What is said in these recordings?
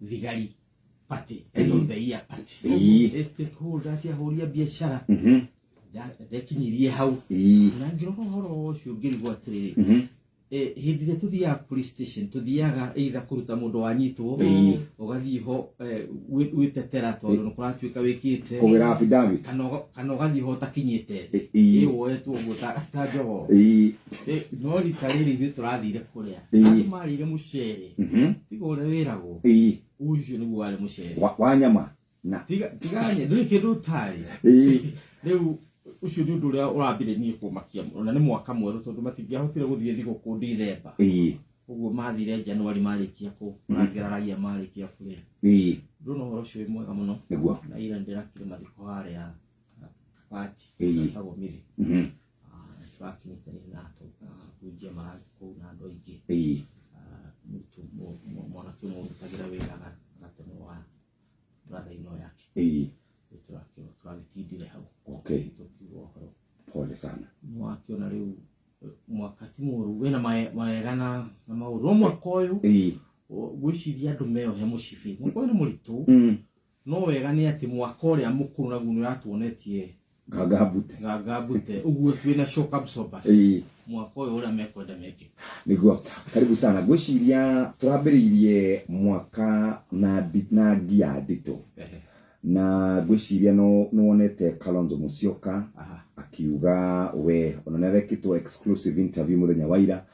thigari party ethondei party stakeholders ya horia biashara ndekinyirie hau na ngiroko horo ucio ngirigwa atiriri hindire tuthia police station tuthiaga either kuruta mundu wanyitwo ugathii ho witetera tondu nukuratuika wikite kugira affidavit kana ugathii ho takinyite wetwo guta njogo no ritariri thi turathire kuria marire mucere tigore wirago ucio niguo wale mucere wa nyama na tiganye nduri kindu tari riu ucio ndu uria urambire nie kumakia ona ni mwaka mweru tondu matingiahotire guthie thiguku December uguo mathire January marikia ku rangira raia marikia kuria nduno horo ucio mwega muno niguo na ira ndirakire mathiko haria party tago miri twakinyite na to kujia maragi ku na andu aingi mwana kimu tagira wira gateno wa brother ino yake turavitindire hau pole sana mwakiona riu mwakati muru wena maegana na mauru mwaka uyu gwiciria andu meyo he mucibi mwaka uyu ni muritu no wega ni ati mwaka uria mukuru naguo ni ratuonetie gagabute uguo twina shock absorbers mwaka uyu uria mekwenda meke niguo karibu sana gwiciria turambiririe mwaka na ngia ndito na gwiciria no wonete Kalonzo Musyoka akiuga we onanerekitwo exclusive interview muthenya waira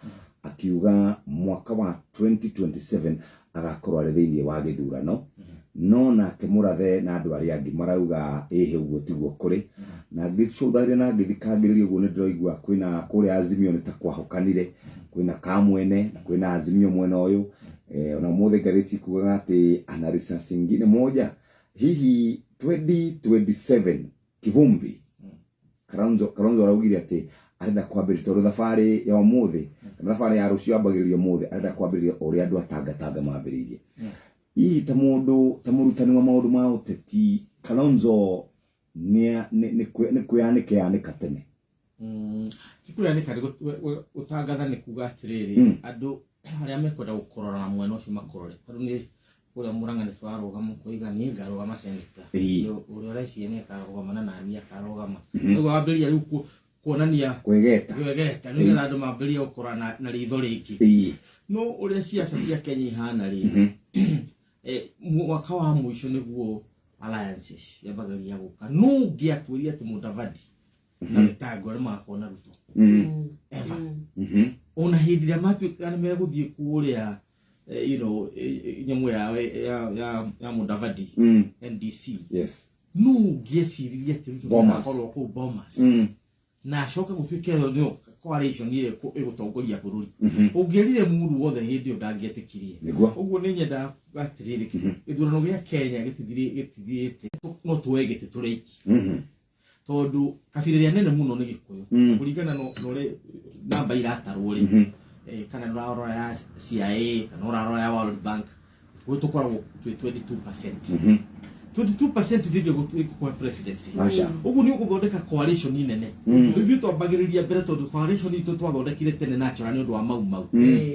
akiuga mwaka wa 2027 agakorwo ari thiini wa githurano no na kemurathe na andu ari angi marauga uguo tiguo kuri na ngicutharia na ngithikagiriria uguo ni ndiroigua kwina kuri Azimio ni ta kwahokanire kwina Kamwene na kwina Azimio mwena uyu ona muthe ngariti kuga ati analisa singine moja hihi 2027 kivumbi Kalonzo araugire ati arenda kwambiriria tondu thabari ya umuthi kana thabari ya rucio ambagiririo umuthi arenda kwambiriria uri andu atanga mambiririe hihi ta murutani wa maundu ma uteti Kalonzo ni kuyanika tene kikuyanika utangatha ni kuga atiriri andu aria mekwenda gukorora na mwena ucio makorore tondu ni uri muranga ni twarugama kuiga ni ngarugama seneta uri raisi ni karugama na ni akarugama ngo abiria riu kuonania kwegeta ni getha andu mambiria gukorana na ritho riki no uri siasa cia Kenya ihana ri mwaka wa mwisho niguo alliances yabagaria guka no ngiatwiria ati Mudavadi na Wetangula ri makona Ruto eva ona hindire matuika ni meguthie kuria nyamu ya Mudavadi NDC no ngieciriria ati Ruto makorwo ku Bomas na shoka gutwike ndio coalition ile igutongoria bururi ungirire muru wothe hindi ndangetikirie uguo ni nyenda gatiriri ithurano gya Kenya gitithiete no tuegete tureiki tondu kabira nene muno ni Gikuyu kuringana no ri namba iratarwo ri kana nurarora ya CIA kana nurarora ya World Bank gutukoragwo 22% 22% ndio gutwika presidency ugu ni uguthondeka coalition nene ithu twambagiriria mbere tondu coalition itu twathondekire tene natural ni undu wa mau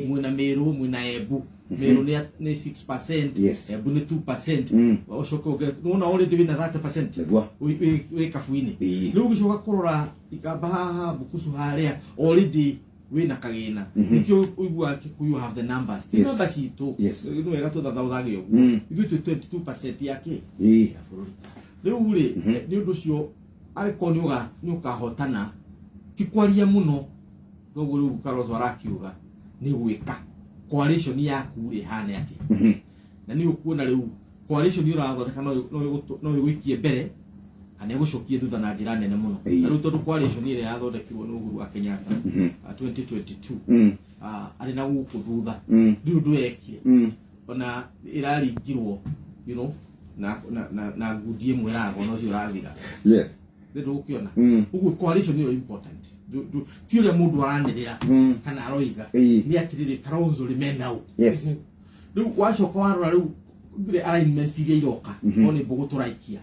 mwina Meru mwina Embu Meru ni 6% Embu ni 2% ucoke uona already wina 30% we kafuini riu gicoka kurora ikamba haha bukusu haria already wina kagina nikyo uigua Kikuyu have the numbers the numbers itu no wega to thathauthagia uguo ithu 22% yake riu ri ni undu cio aikoni ni ukahotana tikwaria muno thoguo riu Kalonzo arakiuga ni gwika coalition yaku ri hane ati na ni ukuona riu coalition irathondeka no igwikie mbere kana gucokie thutha na njira nene muno riu tondu coalition ile yathondekirwo ni Uhuru wa Kenyatta 2022 ari na guku thutha riu ndwekire ona iraringirwo na ngudie mwerago no cio rathira ndu ukiona ugu coalition iyo important ti ule mundu aranirira kana aroiga ni atiriri Kalonzo rimena riu wacoka warora riu alignment ile iroka oni bugu turaikia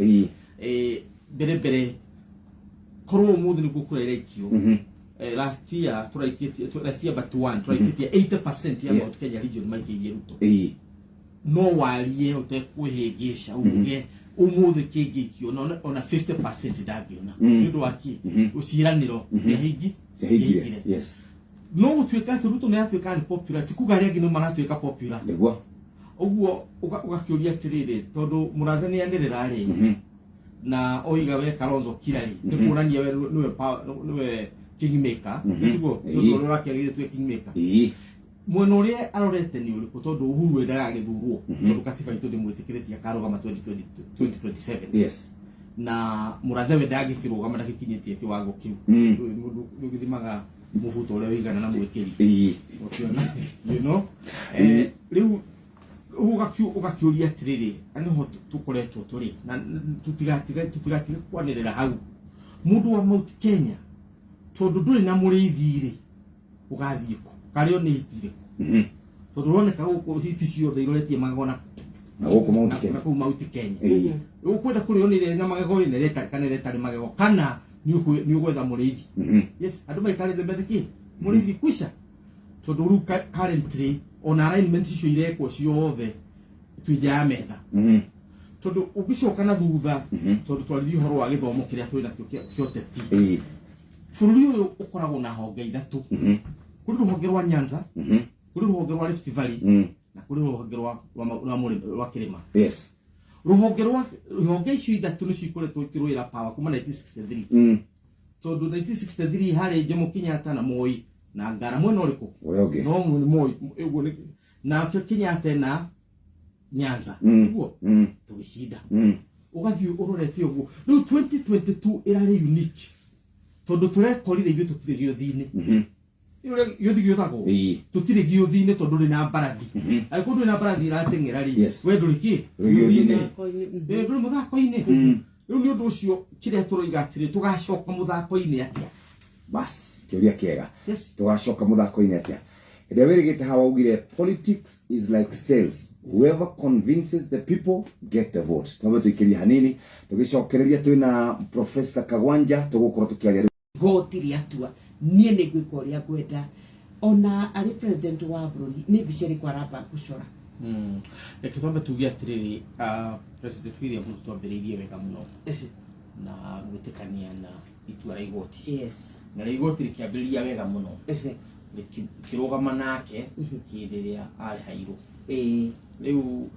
bere korwo muthi ni gukurera ikio last year turaikitie last year but one turaikitie 80% ya Mount Kenya region maikirie Ruto no warie utekwihingisha uge umuthi kingikio ona 50% ndagiona ndu waki uciraniro hingi sehigire yes no tuika turuto ne atuika ni popular tikugaria ngino maratuika popular niguo uguo ugakiuria tiriri tondu murathani anirira ri na oiga we Kalonzo Kirari ni kurania we niwe kingmaker niguo tondu rakiarire tuwe kingmaker mwena uria arorete ni uriku tondu Uhuru ndagagithurwo tondu katiba itu ndimwitikiretie akarugama 2027 yes na Murathe ndagikirugama ndakikinyitie kiwango kiu ndu githimaga mubuto uria wigana na mwikiri you know riu ugakiuria atiriri aniho tukoretwo turi na tutigatiga kwanirira hau mundu wa Mount Kenya tondu nduri na muriithiri ugathiiko kario ni hitire tondu roneka guku hiti ciothe iroretie magona na guku Mount Kenya na ku Mount Kenya ukwenda kurio ni na magego ni reta kana reta ni magego kana ni ugwetha muriithi yes andu maikarite methiki muriithi kwisha tondu ru currently on alignment icio irekwo ciothe twija metha tondu ugicoka na thutha tondu twaririe uhoro wa githomo kiria twina kio teti bururi uyu ukoragwo na honge ithatu kuri ruhonge rwa Nyanza kuri ruhonge rwa Rift Valley na kuri ruhonge rwa Kirima yes ruhonge icio ithatu ni cikoretwo ikirwira power kuma 1963 tondu 1963 hari Jomo Kenyatta na Moi na ngara mwena uriku no Moi eguo ni na Kenyatta na Nyanza niguo tugishinda ugathi urorete uguo no 2022 irari unique tondu turekorire ithu tutire giothini yothi giothago tutire giothini tondu ri na mbarathi aiku ndu na mbarathi iratengera ri we nduri ki giothini nduri muthako-ini riu ni undu ucio kiria turoiga atiri tugacoka muthako-ini atia bas kiuria kiega tugacoka muthako-ini atia ndio wirigite hawa ugire politics is like sales whoever convinces the people get the vote twabe tukiria hanini tugicokereria twina Professor Kagwanja tugukorwo tukiaria gotiri atua nie ni gwika uria gwenda ona ari president wa bururi ni biceri kwa raba kucora ekitwambe tugia atiriri President William Ruto ambiririe wega muno na gwitikania na itua ria igoti yes na ria igoti rikiambiriria wega muno kirugama nake hindi ria ari hairu riu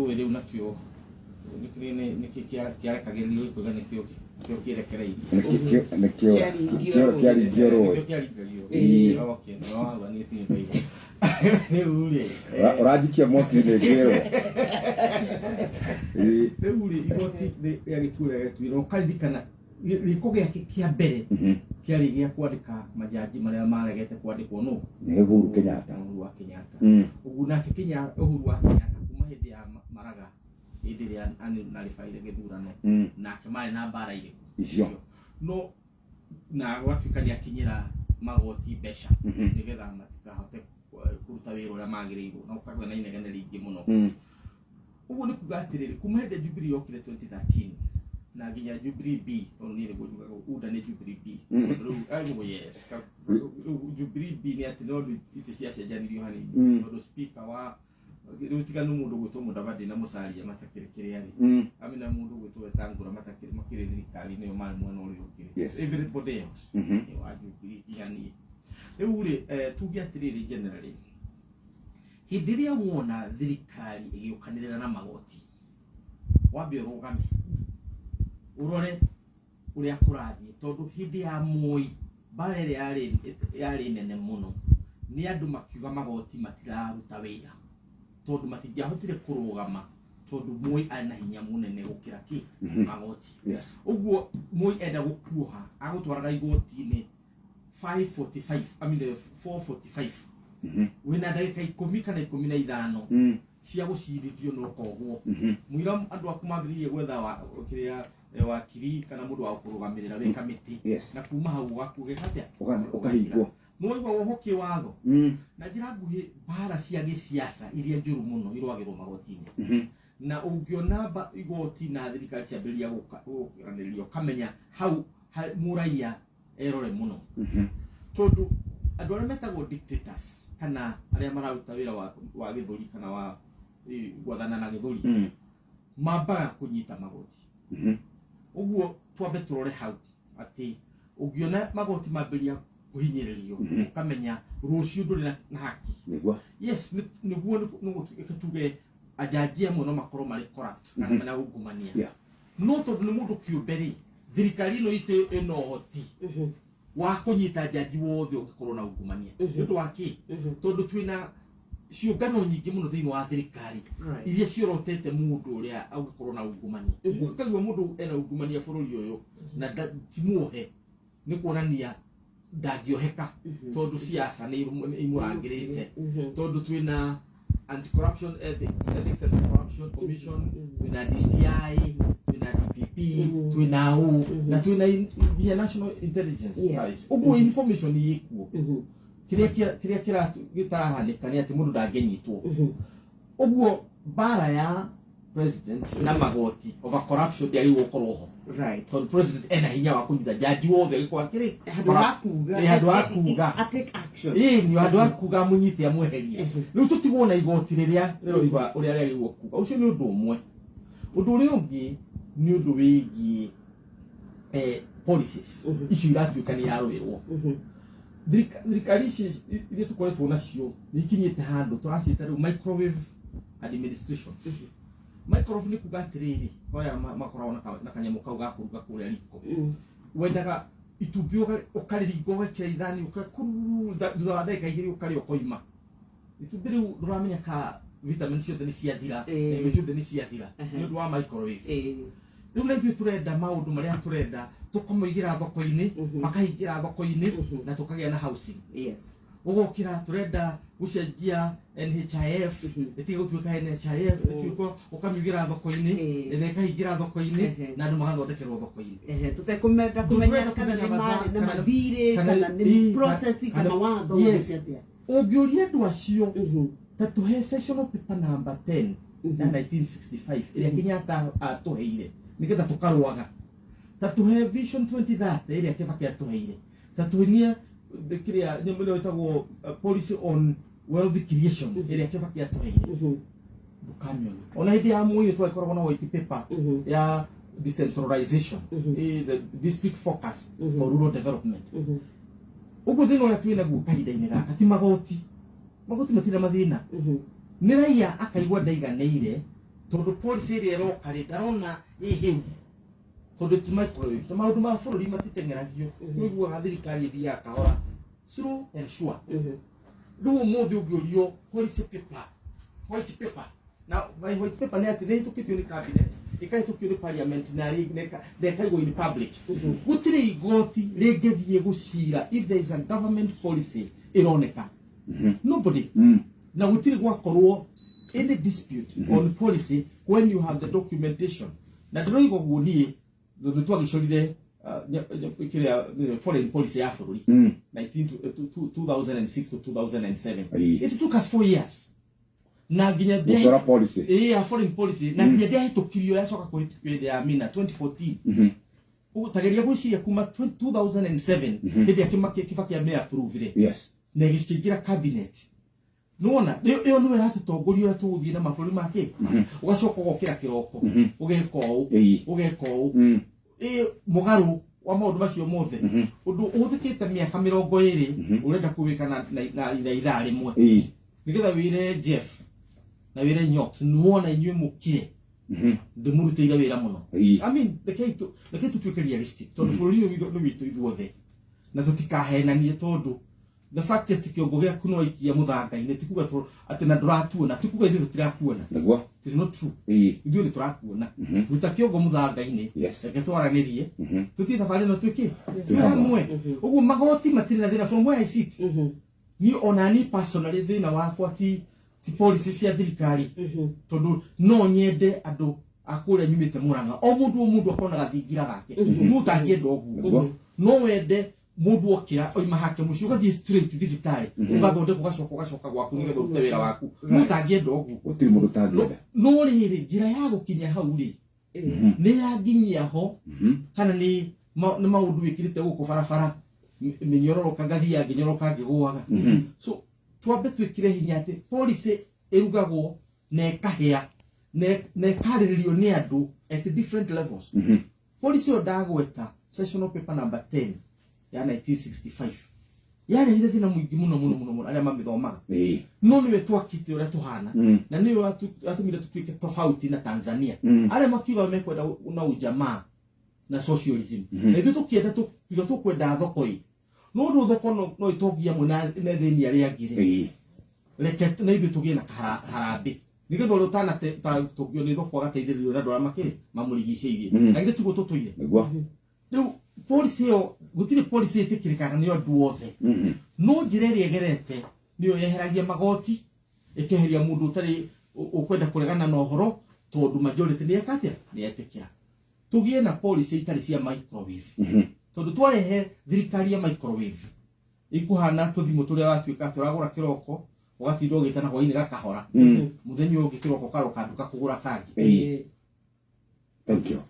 riu nakio niki kiarekagirio ikuga nikio kirekereirie nikio kiaringio okay no aba ni tinga ni uri urajikia mwaki-ini ngero uri igoti ria gitura getwiro karirikana riko giake kia mbere kiari gia kwandika majaji maria maregete kwandikwo no ni Uhuru Kenyatta ugu nake Uhuru wa Kenyatta kuma hindi ya Maraga hindi ria na rifaire githurano nake mari na mbara ile icio no na gwatuikania kinyira magoti besha nigetha matikahote kuruta wira uria magirirwo na ukagwa na inegene ringi muno ugu ni kuga atiriri kuma hindi Jubilee yokire 2013 na ginya Jubilee B tondu ni rego jugaga uda ni Jubilee B riu yes Jubilee B ni ati no iti cia cenjanirio hanini tondu speaker wa riu tiganu mundu gwitwo Mudavadi na Musalia matakire kiri ari amina mundu gwitwo Wetangula matakire makire thirikari ni mari mwena uri ukire everybody else ni wa Jubilee yani riu ri tugia atiriri generally hindi ria wona thirikari igiukanirira na magoti wambe urugame urore uria kurathie tondu hindi ya Moi barere yari nene muno ni andu makiuga magoti matiraruta wira tondu matingiahotire kurugama tondu Moi ana hinya munene gukira ki magoti uguo Moi enda gukuoha agutwaraga igoti-ini 545 amile 445 wina ndagika 10 kana 15 cia gucirithio no kogwo muira andu akumambiririe gwetha wa kiria wakiri kana mundu wa kurugamirira we kamiti na kuma hau gakuge katia ukahingwo no igwa wohokie watho na njira nguhi bara cia gisiasa iria njuru muno irwagirwo magoti-ini na ungiona igoti na thirikari ciambiriria gukiraniririo kamenya hau muraia erore muno tondu andu aria metagwo dictators kana aria mararuta wira wa githuri kana wa gwathana na githuri mambaga kunyita magoti uguo twambe turore hau ati ungiona magoti mambiria kuhinyiririo ukamenya rucio nduri na haki niguo yes niguo tuge ajaji amwe no makorwo mari corrupt na ungumania no tondu ni mundu kiumberi thirikari ino ite ino hoti wa kunyita jaji wothe ungikorwo na ungumania ndu waki tondu twina ciungano nyingi muno thiini wa thirikari iria ciorotete mundu uria augikorwo na ungumania ukagwa mundu ena ungumania bururi uyu na timuohe ni kuonania ndangioheka tondu siasa ni imurangirite tondu twina anti-corruption ethics and corruption commission twina DCI twina DPP twina U na twina national intelligence service uguo information yikuo kiria gitarahanika ni ati mundu ndangenyitwo uguo bara ya president na magoti over corruption ndiari gukorwo ho right so the president ena hinya wa kunyita jaji wothe kwa kiri handu akuga take action ni handu akuga munyite amweherie riu tutigwona igoti riria riroiva uria riagirwo kuga ucio ni undu umwe undu uria ungi ni undu wigie policies icio iratuika ni yarwirwo thirikari iria tukoretwo nacio ni ikinyite handu turacita riu microwave administrations microwave ni kuga atiriri oya makoragwo na kanyamu kau ga kuruga kuria riko wendaga itumbi ukariringa ugekira ithani ukakuru thutha wa ndagika igiri ukari ukoima itumbi riu nduramenya ka vitamin ciothe ni ciathira na irio ciothe ni ciathira ni undu wa microwave riu na ithuĩ turenda maundu maria turenda tukomoigira thoko-ini makahingira thoko-ini na tukagia na housing ugokira turenda gucenjia NHIF itiga gutuika NHIF ituko ukamigira thoko-ini na ikahingira thoko-ini na andu magathondekerwo thoko-ini tutekumenda kumenya kana ni mathire kana ni process kana watho uciatia ungiuria andu acio ta tuhe sessional paper number 10 na 1965 iria Kenyatta atuheire nigetha tukarwaga ta tuhe vision 2030 iria Kibaki atuheire ta tuhinie kiria nyamule wetagwo policy on wealth creation iria Kibaki atuheire dukamyo ona hindi ya muyo twakoragwo na white paper ya decentralization the district focus for rural development uguo thina uria twina guo kahinda-ini gaka ti magoti matira mathina ni raia akaigua ndaiganeire tondu policy iria iroka ri ndarona hiu tondu ti microwave na maundu ma bururi matitengeragio kuiguaga thirikari ithia kahora slow and sure riu muthi ungiurio policy paper white paper na white paper ni ati nihitukitio ni cabinet ikahitukio ni parliament na ikaigwo in public gutiri igoti ringethie gucira if there is a government policy ironeka nobody na gutiri gwakorwo any dispute on policy when you have the documentation na ndiroigo gunie ndu twagicorire kiria foreign policy ya bururi 2006 to 2007 it took us 4 years na ginya de policy foreign policy na ginya de hitukirio ya coka kuhitukio ya Amina 2014 utageria gwiciria kuma 2007 hindi Kibaki ame approve yes na gikigira cabinet nuona iyo niwe ratutongoria ura tuthie na maburi make ugacoka gokira kiroko ugeka u mugaru wa maundu macio mothe undu uthikite miaka 20 urenda kuwika na ithaa rimwe nigetha wire Jeff na wire Nyox nuona inywe mukire ndimurutira wira muno I mean the kaitu tuike realistic tondu bururi uyu ni witu ithuothe na tutikahenanie tondu the fact that kiongo giaku no ikia muthanga-ini tikuga ati na nduratuona tikuga ithu tutirakuona niguo it is not true ithu ni turakuona ruta kiongo muthanga-ini reke twaranirie tuti thabari no twiki hamwe uguo magoti matire na thina from where I sit ni onani personally thina wakwa ti policy cia thirikari tondu no nyende andu akuria nyumite Murang'a o mundu akonaga thingira gake mutangienda uguo no wende mundu okira oima hake mucio gathie straight thibitari ugathondeka ugacoka gwaku nigetha urute wira waku mutangienda uguo utiri mundu tangienda no riri njira ya gukinya hau ri ni yaginyia ho kana ni maundu wikirite guku barabara minyororoka gathia nginyoroka ngiguaga so twambe twikire hinya ati policy irugagwo na kahia na kariririo ni andu at different levels. Police odagweta sessional paper number 10 ya 1965 yale ile thina mwingi muno aria mamithomaga no niwe twakite uria tuhana na niwe atumire tutwike tofauti na Tanzania aria makiuga mekwenda na ujamaa na socialism na ithu tukienda tukwenda thoko hii no ndo thoko no itogia muna na thini aria ngire reke na ithu tugie na harambe nigetho ro tana tugio ni thoko gateithiririo na ndora makiri mamurigiceirie na ithu tugo tutoire riu policy yo gutire policy itikirikana ni andu othe no njire ri egerete niyo yeheragia magoti ikeheria mundu utari ukwenda kuregana na ohoro tondu majority ni ekatia ni etikira tugie na policy itari cia microwave tondu twarehe thirikari ya microwave ikuhana tuthimu turia watwika turagura kiroko ugatinda ugitana hwaini gakahora muthenya ungi kiroko karoka nduka kugura kangi. Thank you.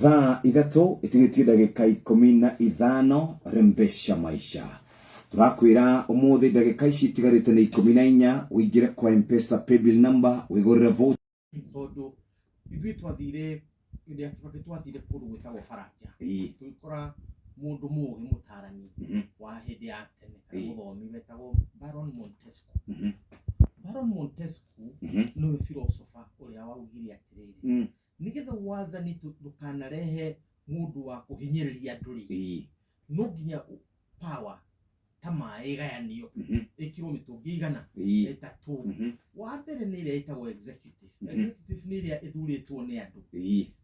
Thaa ithatũ itigitie ndagĩka 15 rembesha maisha. Turakwira umuthi ndagĩka ici itigarĩte ni 14 uingire kwa M-Pesa paybill number wigurire vote tondu ithui twathire ndia kibaki twathire kundu gwitagwo Faraja twikora mundu mugi mutarani wa hindi ya tene kana muthomi wetagwo Baron Montesquieu. Baron Montesquieu niwe philosopher uria waugire atiriri nigetha wathani ndukanarehe mundu wa kuhinyiriria nduri no nginya power tama igayanio ikiro mitungi igana etatu wa mbere ni ile itagwo executive ni ile ithuritwo ni andu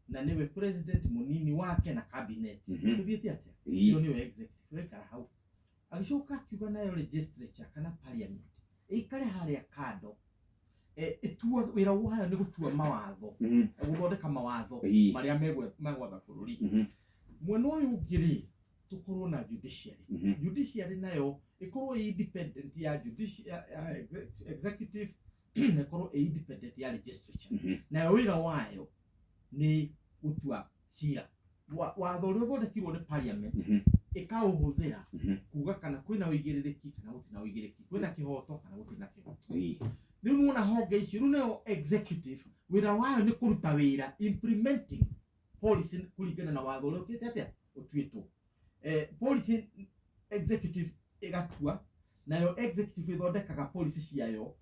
na niwe president munini wake na cabinet tuthiete atia iyo niwe executive kara hau agicoka kiuga nayo legislature kana parliament ikare haria kando etua wira wayo ni gutua mawatho guthondeka mawatho maria megwatha bururi mwena uyu ngiri tukorwo na judiciary nayo ikorwo independent ya executive ikorwo independent ya legislature nayo wira wayo ni gutua cira watho uria uthondekirwo ni parliament ikauhuthira kuga kana kwina uigiririki kana gutina uigiriki kwina kihoto kana gutina kihoto ni muona honge ici runo executive wira wayo ni kuruta wira implementing policy kuringana na watho uria ukite atia utwitwo policy executive igatua nayo executive ithondekaga policy ciayo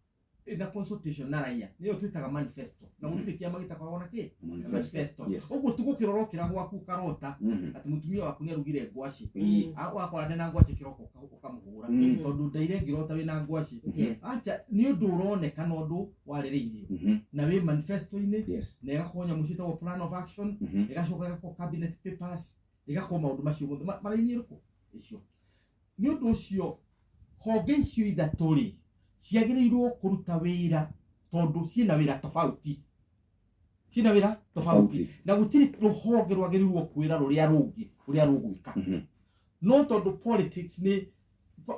ina consultation na raia niyo twitaga manifesto na gutire kiama gitakoragwo na ki manifesto uguo tugukiroro kira gwaku karota ati mutumia waku ni arugire ngwaci wakora ndena ngwaci kiroko ukamuhura tondu ndaire ngirota wina ngwaci acha ni undu uroneka na undu waririirio na we manifesto ine na igakonya mucita wa plan of action igacoka ko cabinet papers igakoma maundu macio mothe maraini iriko icio ni undu ucio honge icio ithaturi ciagiriirwo kuruta wira tondu ciina wira tofauti na gutiri ruhonge rwagirirwo kwira ruria rugwika no tondu politics ni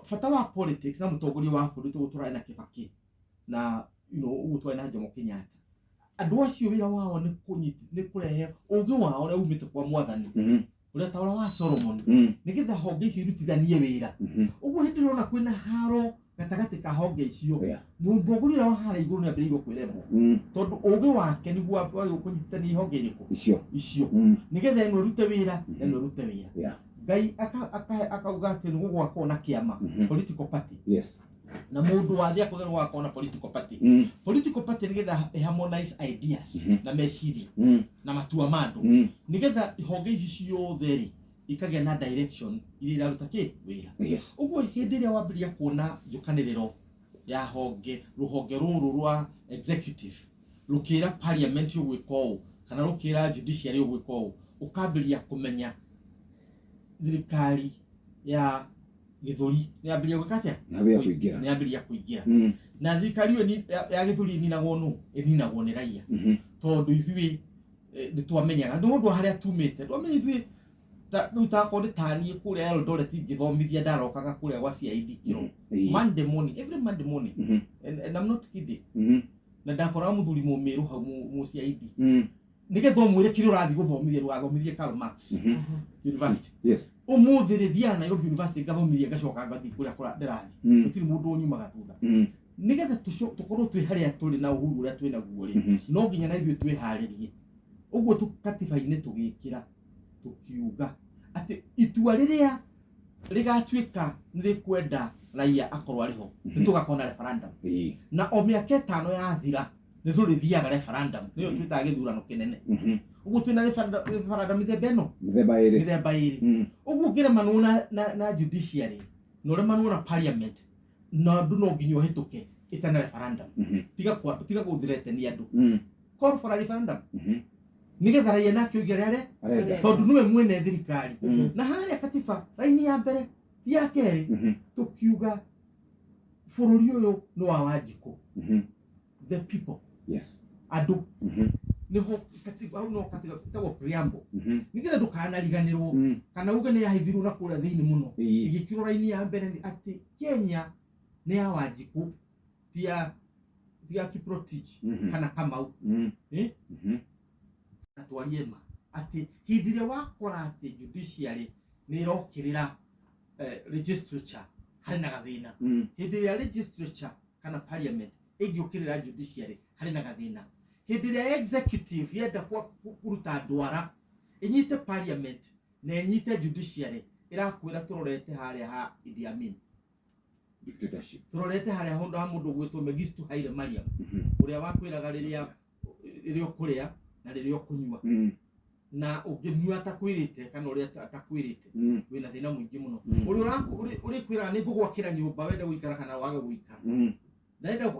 fata wa politics na mutongoria wa bũrũri tugutura na Kibaki na ugutwa na Jomo Kenyatta andu acio wira wao ni kurehe ungi wao uria umite kwa mwathani uria tawara wa Solomon nigetha honge icio irutithanie wira uguo hindi rona kwina haro gatagati ka honge icio mutongoria wa hara iguru ni ambiriirwo kwiremwo tondu ugi wake niguo kunyitithania honge iriko icio nigetha eno rute wira ngai akauga ati ni gugwakwo na kiama political party na mundu wathi akugera gwakwo na political party nigetha harmonize ideas na meciria na matua mandu nigetha honge ici ciothe ikagia na direction iria iraruta ki wira uguo hindi ria wambiria kuona njukaniriro ya ruhonge ruru rwa executive rukira parliament ugwiko kana rukira judiciary ugwiko ukambiria kumenya thirikari ya githuri ni ambiria gwikatia ni ambiria kuingira na thirikari yo ya githuri ninagwo ni raia tondu ithui nitwamenyaga ndu haria tumite twamenye ithui nutako tani kuria Eldoret ngithomithia ndarokaga kuria gwa CID kiro Monday morning every Monday morning and I'm not kidding na ndakora muthuri mumiru hau mu CID nigetho mwire kiri urathi guthomithia rugathomithia Karl Marx University umuthi rithiana Nairobi University ngathomithia ngacoka ngathi kuria ndirathi gutiri mundu unyumaga thutha nigetha tukorwo twi haria turi na uhuru uria twina guo ri no nginya na ithuĩ twĩharĩrie ũguo katiba-inĩ tũgĩkĩra tukiuga ati itua rĩrĩa rĩgatuĩka nĩrĩkwenda raia akorwo arĩ ho nĩtũgakona referendum na o mĩaka 5 yathira nĩtũrĩthiaga referendum nĩyo twĩtaga gĩthurano kĩnene ũguo twĩna referendum mĩthemba ĩrĩ ũguo ũngĩremanwo na judiciary na ũremanwo na parliament na andũ no nginya ũhĩtũke ĩtana referendum tiga gũthirete andũ call for a referendum nigetha raia nake oige rĩrĩa tondũ nĩwe mwene thirikari na harĩa katiba raini ya mbere ti ya kerĩ tukiuga bũrũri ũyũ nĩ wa Wanjikũ the people andũ niho katiba au no katiba tagwo preamble nigetha ndũkanariganĩrwo kana uge nĩ yahithirwo na kũrĩa thĩinĩ mũno igĩkĩrwo raini ya mbere nĩ atĩ Kenya nĩ ya Wanjikũ ti ya Kiprotich kana Kamau na twarie ma ati hindi ĩrĩa wakora ati judiciary nĩ ĩrokĩrĩra legislature harĩ na gathĩna hindi ĩrĩa legislature kana parliament ĩngĩũkĩrĩra judiciary harĩ na gathĩna hindi ĩrĩa executive yenda kũruta ndwara ĩnyite parliament na ĩnyite judiciary ĩrakwĩra tũrorete harĩa ha Idi Amin dictatorship tũrorete harĩa hondo ha mũndũ gwĩtwo Mengistu Haile Mariam ũrĩa wakwĩraga rĩrĩa ũkũrĩa na rĩrĩa ũkũnyua na ũngĩnyua atakwĩrĩte kana ũrĩa atakwĩrĩte wĩna thĩna mũingĩ mũno ũrĩa ũrĩkwĩra nĩ ngũgwakĩra nyũmba wende gũikara kana wage gũikara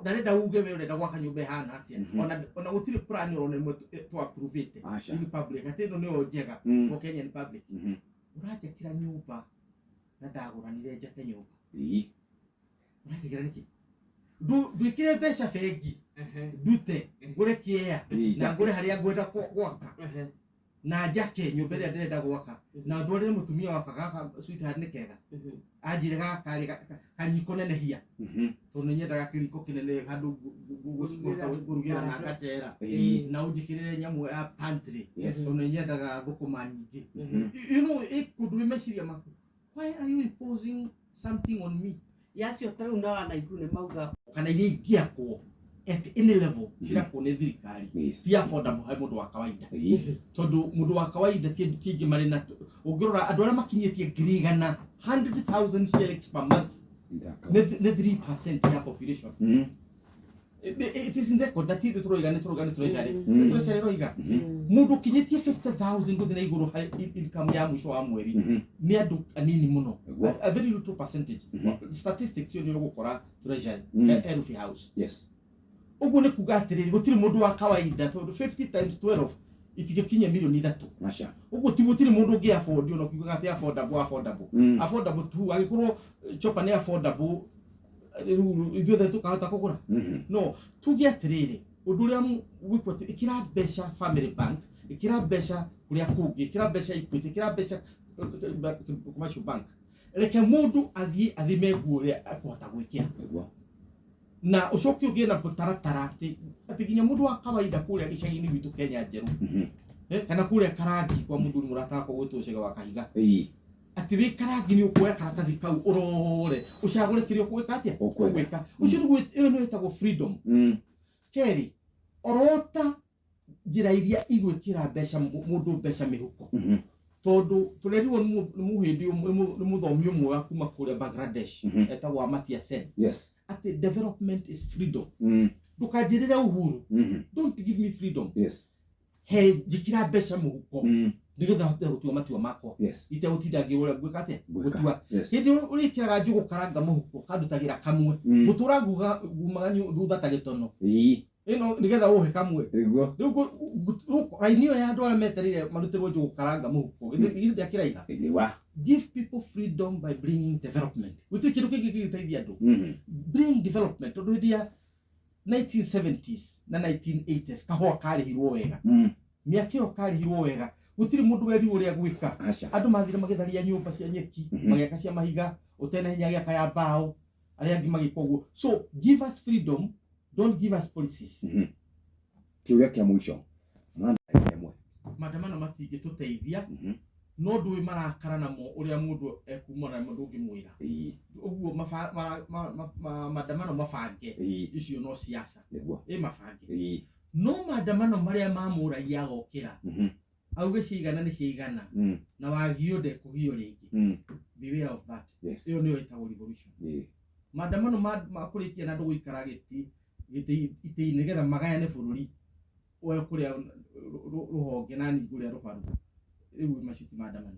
ndarenda uge we ũrenda gwaka nyũmba ĩhana atĩa ona gũtirĩ plan ũrona ĩmwe twa-approvĩte in public atĩ ĩno nĩyo njega for Kenyan public ũranjakĩra nyũmba na ndagũranire njake nyũmba ũranjakĩra nĩkĩ ndwĩkĩre mbeca bengi ndute ngũre kĩea na ngũre harĩa ngwenda gwaka na njake nyũmba ĩrĩa ndĩrenda gwaka na ndwarĩre mũtumia wakwa gaka sweetheart nĩ kega anjĩre gaka kariko nenehia tondũ nĩ nyendaga kĩriko kĩnene handũ ngũrugĩra na ngacera na ũnjĩkĩrĩre nyamũ ya pantry tondũ nĩ nyendaga thũkũma nyingĩ you know ĩkũndũ meciria maku why are you imposing something on me yacio tarĩu na wanaigu nĩ mauga kana iria ingĩakwo at any level cirakwo nĩ thirikari ti affordable harĩ mũndũ wa kawaida tondũ mũndũ wa kawaida tiĩngĩ marĩ na ũngĩrora andũ arĩa makinyĩtie 100,000 shillings per month nĩ 3% ya population it is in record that the tũroiga nĩ treasury roiga mũndũ kinyĩtie 50,000 gũthiĩ na igũrũ harĩ income ya mũico wa mweri nĩ andũ anini mũno a very little percentage statistics cio nĩ ũgũkora treasury Healthy House ũguo nĩ kuga atĩrĩrĩ gũtirĩ mũndũ wa kawaida tondũ 50 times 12 itingĩkinya milioni 3 ũguo ti gũtirĩ mũndũ ũngĩ afford ona kuga atĩ affordable tu agĩkorwo chopa nĩ affordable ithuothe tũkahota kũgũra no tuge atĩrĩrĩ ũndũ ũrĩa gwĩkwo atĩ ĩkĩra mbeca Family Bank ĩkĩra mbeca kũrĩa kũngĩ ĩkĩra mbeca Equity ĩkĩra mbeca Commercial Bank reke mũndũ athiĩ athime nguo ũrĩa akũhota gwĩkĩra na ũcoke ũgĩe na mũtaratara atĩ nginya mũndũ wa kawaida kũrĩa gĩcagi-inĩ gwitũ Kenya njerũ kana kũrĩa Karangi kwa mũthuri mũrata wakwa gwĩtwo Cega wa Kahiga atĩ wĩ Karangi nĩ ũkuoya karatathi kau ũrore ũcagũre kĩrĩa ũkwĩka atĩa ũkwĩka ũcio nĩ wĩtagwo freedom kerĩ orota njĩra iria igwĩkĩra mbeca mũndũ mbeca mĩhuko tondũ tũrerirwo nĩ mũhĩndĩ nĩ mũthomi ũmwe wa kuma kũrĩa Bangladesh etagwo Amartya Sen atĩ development is freedom ndũkanjĩrĩre uhuru don't give me freedom he njĩkĩra mbeca mũhuko nĩgetha hote gũtua matua makwa itegũtinda ngĩrũra gwĩka atĩa gũtua hĩndĩ ũrĩkĩraga njũgũ karanga mũhuko kandutagĩra kamwe mũtũra ngumaga thutha ta gĩtono ĩno nĩgetha ũhe kamwe rĩu raini ĩyo ya andũ arĩa metereire marutĩrwo njũgũ karanga mũhuko githĩ ndĩakĩraiha give people freedom by bringing development gũtirĩ kĩndũ kĩngĩ gĩgĩteithia andũ bring development tondũ hĩndĩ ya 1970s na 1980s kahũa karĩhirwo wega mĩaka ĩyo karĩhirwo wega gũtirĩ mũndũ werirwo ũrĩa gwĩka andũ mathire magĩtharia nyũmba cia nyeki magĩaka cia mahiga ũtene hinya gĩaka ya mbaũ arĩa angĩ magĩka ũguo so give us freedom don't give us policies kĩũria kĩa mũico maandamano matingĩtũteithia no ndu marakara namo uria mundu ekumona mundu ngimwira uguo maandamano mabange icio no siasa mabange no maandamano maria mamuragia gokira auge cigana ni cigana na wagiode kugio ringi beware of that iyo niyo itago revolution maandamano makurikia na ndu guikara giti nigetha magayane bururi oe kuria ruhonge nani kuria rubaru iu macuti maandamano